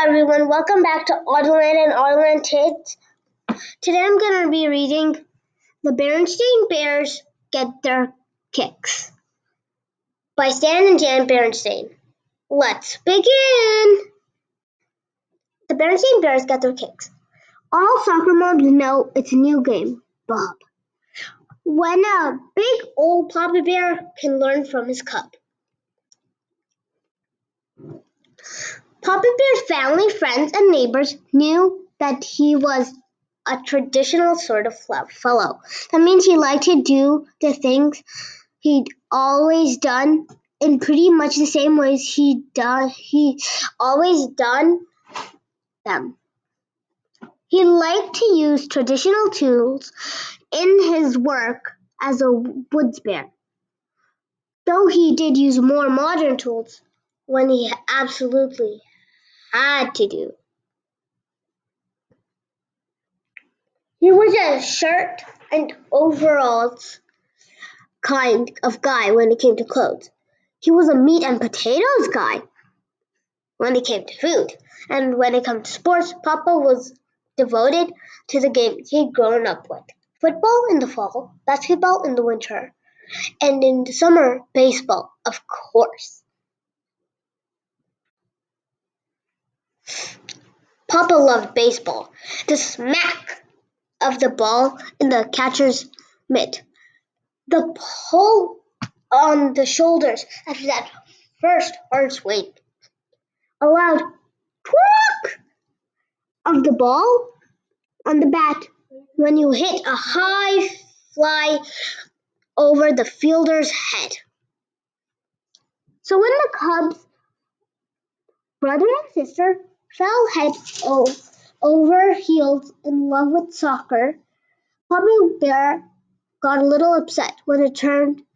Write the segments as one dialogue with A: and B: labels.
A: everyone, welcome back to Autoland and Autoland Kids. Today I'm going to be reading The Berenstain Bears Get Their Kicks by Stan and Jan Berenstain. Let's begin! The Berenstain Bears Get Their Kicks. All soccer moms know it's a new game, Bob. When a big old Papa Bear can learn from his cub. Papa Bear's family, friends, and neighbors knew that he was a traditional sort of fellow. That means he liked to do the things he'd always done in pretty much the same ways he always done them. He liked to use traditional tools in his work as a woods bear, though he did use more modern tools when he absolutely had to do. He was a shirt and overalls kind of guy when it came to clothes. He was a meat and potatoes guy when it came to food. And when it came to sports, Papa was devoted to the games he'd grown up with. Football in the fall, basketball in the winter, and in the summer, baseball, of course. Papa loved baseball. The smack of the ball in the catcher's mitt. The pull on the shoulders after that first hard swing. A loud "twunk" of the ball on the bat when you hit a high fly over the fielder's head. So when the Cubs' brother and sister fell head over heels in love with soccer, Papa Bear got a little upset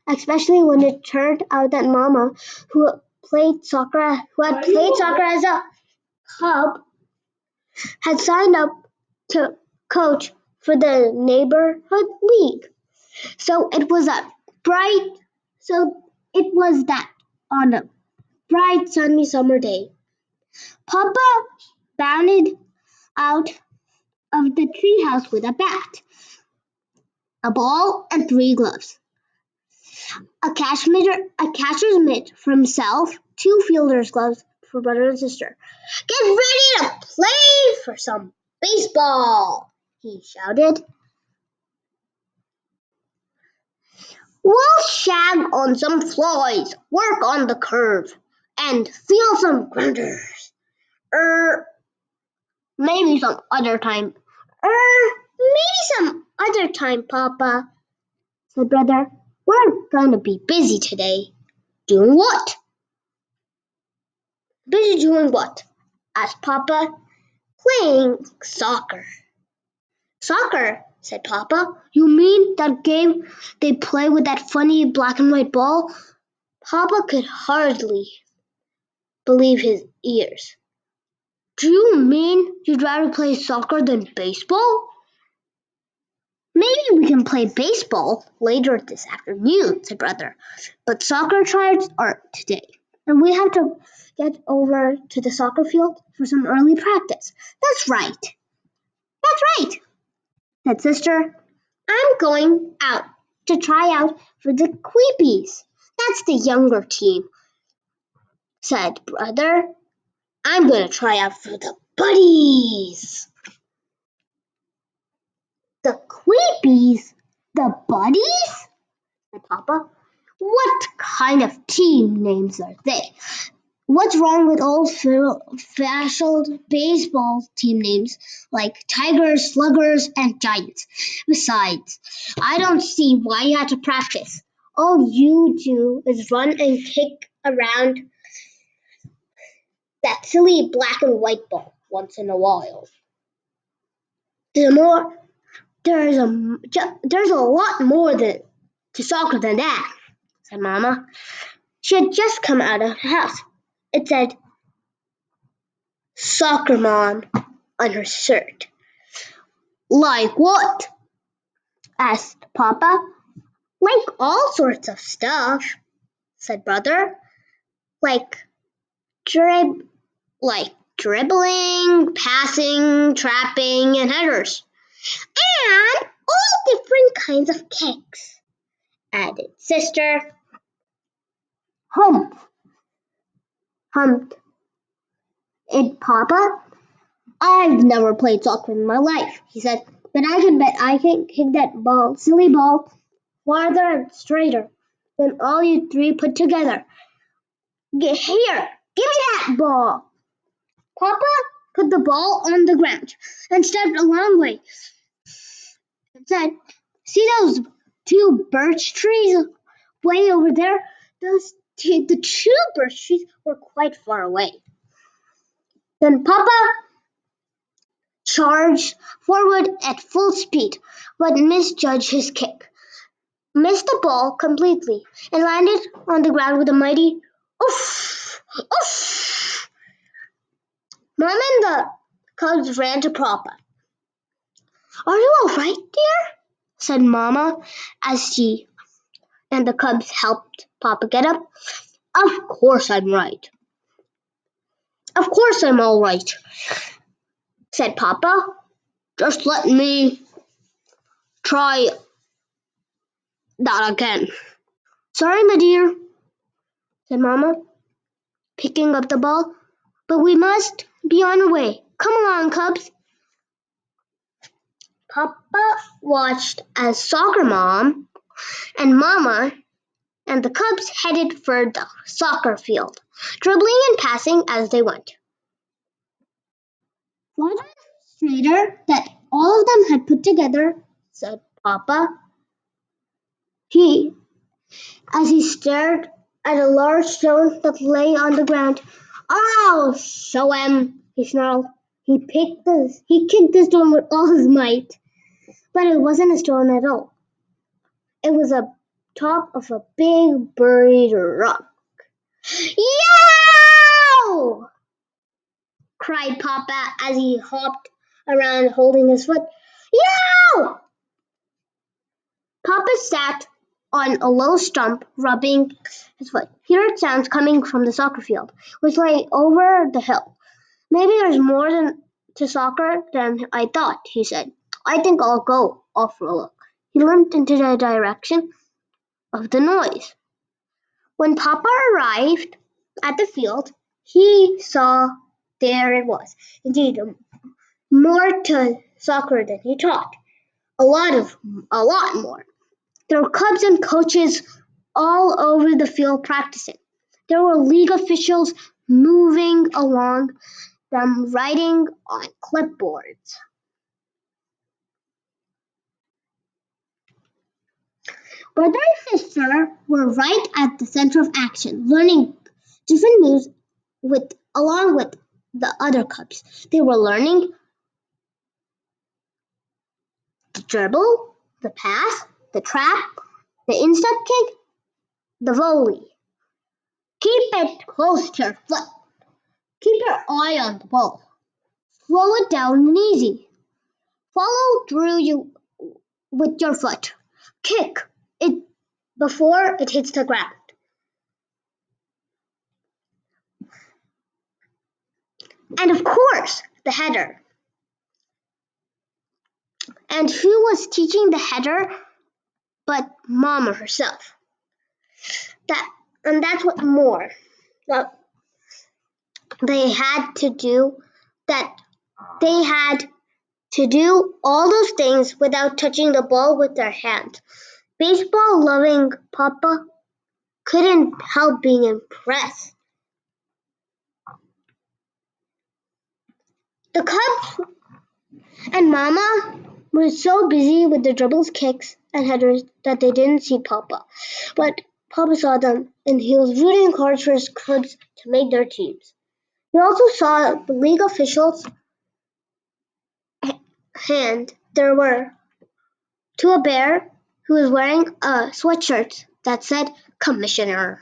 A: especially when it turned out that Mama, who had played soccer as a cub, had signed up to coach for the neighborhood league. So it was that on a bright sunny summer day, Papa bounded out of the treehouse with a bat, a ball, and 3 gloves. A catcher's mitt for himself, 2 fielder's gloves for brother and sister. Get ready to play for some baseball, he shouted. We'll shag on some flies, work on the curve, and feel some grounders. Maybe some other time. Papa, said brother. We're gonna be busy today. Doing what? Busy doing what? Asked Papa. Playing soccer. Soccer, said Papa. You mean that game they play with that funny black and white ball? Papa could hardly believe his ears. Do you mean you'd rather play soccer than baseball? Maybe we can play baseball later this afternoon, said brother. But soccer tryouts are today, and we have to get over to the soccer field for some early practice. That's right, said sister. I'm going out to try out for the Queepies. That's the younger team, said brother. I'm going to try out for the Buddies. The Queepies? The Buddies? Said Papa. What kind of team names are they? What's wrong with old-fashioned baseball team names like Tigers, Sluggers, and Giants? Besides, I don't see why you have to practice. All you do is run and kick around that silly black and white ball once in a while. There's a lot more to soccer than that, said Mama. She had just come out of the house. It said, Soccer Mom on her shirt. Like what? Asked Papa. Like all sorts of stuff, said brother. Like dribbling, passing, trapping, and headers. And all different kinds of kicks, added Sister. Humped it, Papa. I've never played soccer in my life, he said, but I can bet I can kick that silly ball, farther and straighter than all you three put together. Get here! Give me that ball! Papa put the ball on the ground and stepped a long way and said, see those two birch trees way over there? The two birch trees were quite far away. Then Papa charged forward at full speed, but misjudged his kick, missed the ball completely, and landed on the ground with a mighty oof! Oof! Mom and the cubs ran to Papa. Are you all right, dear? Said Mama as she and the cubs helped Papa get up. Of course I'm right. Of course I'm all right, said Papa. Just let me try that again. Sorry, my dear, said Mama, picking up the ball, but we must be on our way. Come along, cubs. Papa watched as Soccer Mom and Mama and the cubs headed for the soccer field, dribbling and passing as they went. Farther and straighter that all of them had put together, said Papa. As he stared at a large stone that lay on the ground. I'll show him, he snarled. He kicked the stone with all his might, but it wasn't a stone at all. It was a top of a big buried rock. Yow! Cried Papa as he hopped around holding his foot. Yow! Papa sat on a low stump, rubbing his foot. He heard sounds coming from the soccer field, which lay over the hill. Maybe there's more to soccer than I thought, he said. I think I'll go off for a look. He limped into the direction of the noise. When Papa arrived at the field, he saw there it was. Indeed, more to soccer than he thought. A lot more. There were cubs and coaches all over the field practicing. There were league officials moving along them writing on clipboards. Brother and sister were right at the center of action, learning different moves along with the other cubs. They were learning the dribble, the pass, the trap, the instep kick, the volley. Keep it close to your foot. Keep your eye on the ball. Slow it down and easy. Follow through you with your foot. Kick it before it hits the ground. And of course, the header. And who was teaching the header but Mama herself? That's what more that they had to do. That they had to do all those things without touching the ball with their hand. Baseball loving Papa couldn't help being impressed. The Cubs and Mama were so busy with the dribbles, kicks, and headers that they didn't see Papa. But Papa saw them, and he was rooting hard for his Cubs to make their teams. He also saw the league officials hand there were to a bear who was wearing a sweatshirt that said Commissioner.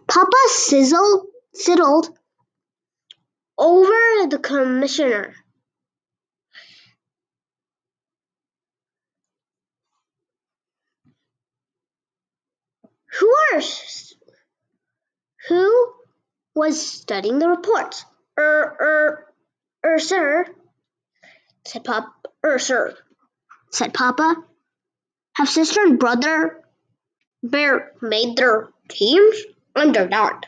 A: Papa sidled over the Commissioner. Who was studying the reports. Sir, sir, said Papa. Have sister and brother bear made their teams? Under that.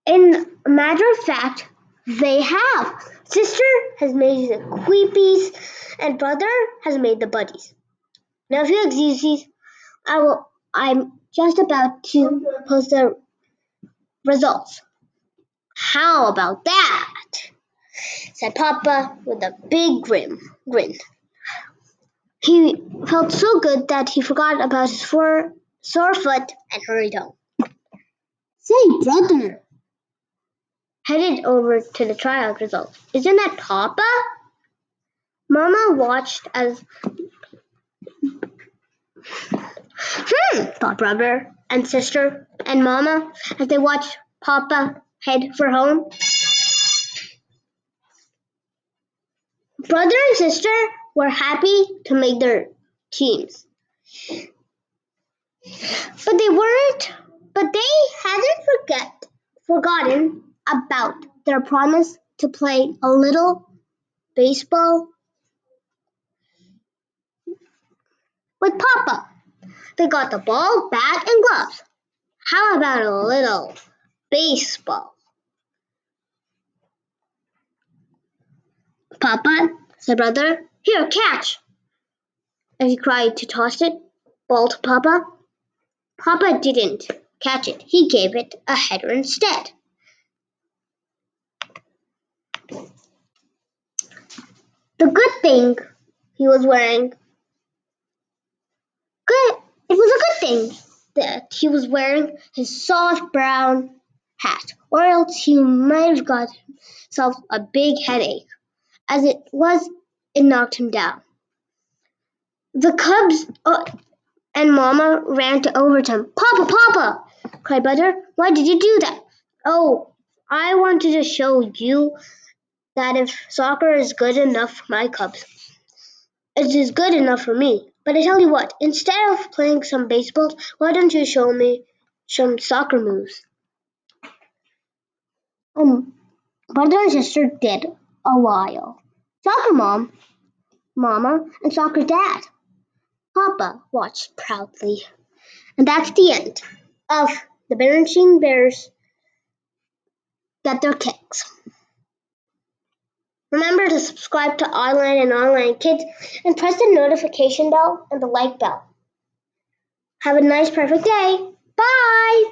A: In a matter of fact, they have. Sister has made the queepies, and brother has made the buddies. Now, if you excuses, I'm just about to post the results. How about that? Said Papa with a big grin. He felt so good that he forgot about his sore foot and hurried home. Say, brother, headed over to the tryout results. Isn't that Papa? Mama watched as thought brother and sister and Mama as they watched Papa head for home. Brother and sister were happy to make their teams. But they hadn't forgotten about their promise to play a little baseball with Papa. They got the ball, bat, and gloves. How about a little baseball? Papa, said brother, here, catch. As he cried to toss it, ball to Papa. Papa didn't catch it. He gave it a header instead. The good thing he was wearing, it was a good thing that he was wearing his soft brown hat, or else he might have got himself a big headache. As it was, it knocked him down. The cubs and Mama ran over to him. Papa, cried Brother, why did you do that? Oh, I wanted to show you that if soccer is good enough for my cubs, it is good enough for me. But I tell you what, instead of playing some baseball, why don't you show me some soccer moves? Brother and sister did a while. Soccer Mama, and soccer dad. Papa watched proudly. And that's the end of the Berenstain Bears Get Their Kicks. Remember to subscribe to Online and Online Kids and press the notification bell and the like bell. Have a nice, perfect day. Bye!